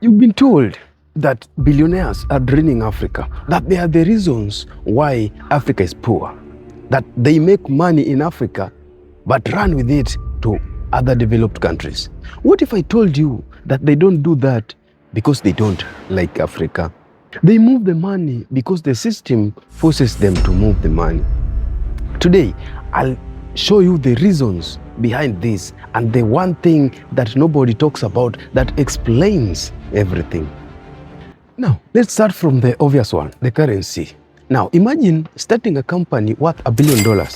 You've been told that billionaires are draining Africa, that they are the reasons why Africa is poor, that they make money in Africa but run with it to other developed countries. What if I told you that they don't do that because they don't like Africa? They move the money because the system forces them to move the money. Today, I'll show you the reasons behind this and the one thing that nobody talks about that explains everything. Now, let's start from the obvious one, the currency. Now, imagine starting a company worth $1 billion.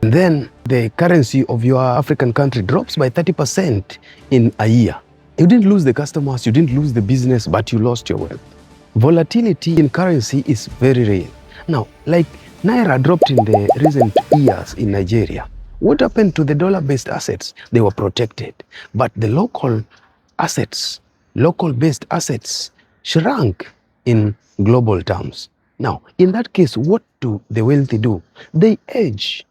And then the currency of your African country drops by 30% in a year. You didn't lose the customers, you didn't lose the business, but you lost your wealth. Volatility in currency is very real. Now, like Naira dropped in the recent years in Nigeria. What happened to the dollar-based assets? They were protected. But the local assets, local-based assets, shrunk in global terms. Now, in that case, what do the wealthy do? They hedge.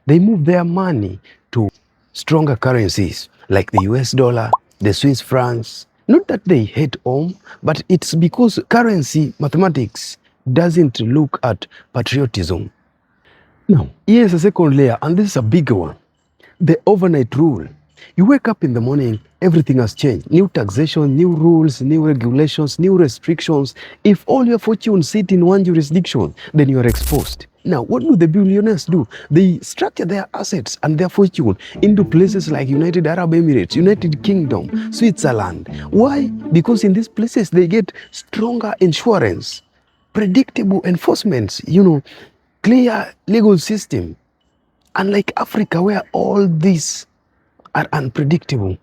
They move their money to stronger currencies like the US dollar, the Swiss francs. Not that they hate home, but it's because currency mathematics doesn't look at patriotism. Now, here's a second layer, and this is a bigger one. The overnight rule. You wake up in the morning, everything has changed. New taxation, new rules, new regulations, new restrictions. If all your fortunes sit in one jurisdiction, then you are exposed. Now, what do the billionaires do? They structure their assets and their fortune into places like United Arab Emirates, United Kingdom, Switzerland. Why? Because in these places they get stronger insurance, predictable enforcements, clear legal system. Unlike Africa, where all these are unpredictable.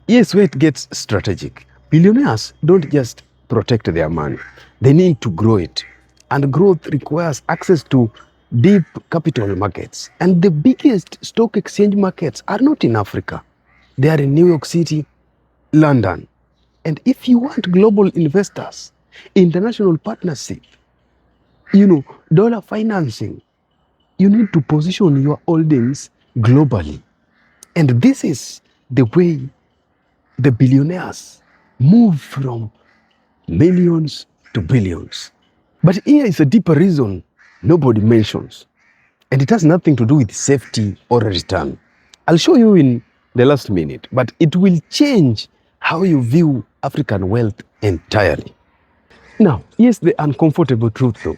Yes, where it gets strategic. Billionaires don't just protect their money. They need to grow it. And growth requires access to deep capital markets. And the biggest stock exchange markets are not in Africa. They are in New York City, London. And if you want global investors, international partnership, dollar financing, you need to position your holdings globally. And this is the way the billionaires move from millions to billions. But here is a deeper reason nobody mentions. And it has nothing to do with safety or return. I'll show you in the last minute, but it will change how you view African wealth entirely. Now, here's the uncomfortable truth though.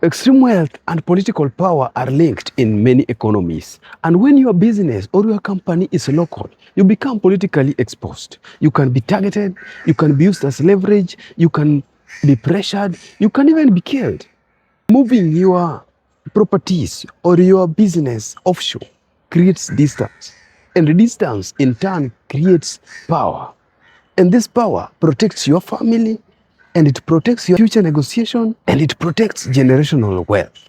Extreme wealth and political power are linked in many economies. And when your business or your company is local, you become politically exposed. You can be targeted, you can be used as leverage, you can be pressured, you can even be killed. Moving your properties or your business offshore creates distance. And the distance in turn creates power. And this power protects your family, and it protects your future negotiation, and it protects generational wealth.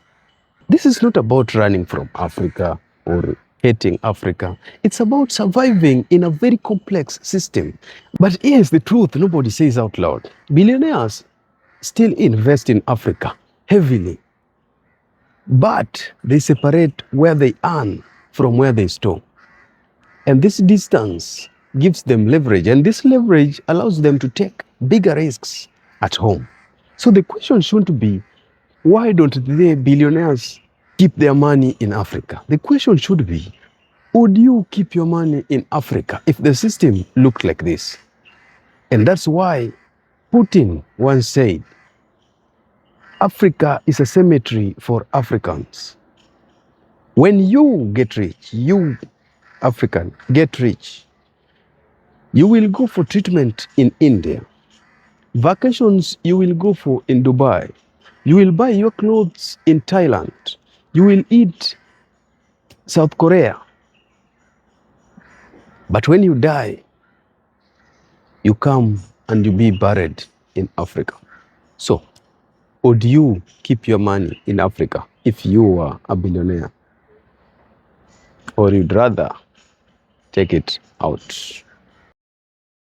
This is not about running from Africa or hating Africa. It's about surviving in a very complex system. But here's the truth nobody says out loud. Billionaires still invest in Africa heavily, but they separate where they earn from where they store. And this distance gives them leverage, and this leverage allows them to take bigger risks at home. So the question shouldn't be, why don't the billionaires keep their money in Africa? The question should be, would you keep your money in Africa if the system looked like this? And that's why Putin once said, Africa is a cemetery for Africans. When you get rich, you African get rich, you will go for treatment in India. Vacations you will go for in Dubai. You will buy your clothes in Thailand. You will eat South Korea. But when you die, you come and you be buried in Africa. So, would you keep your money in Africa if you were a billionaire? Or you'd rather take it out?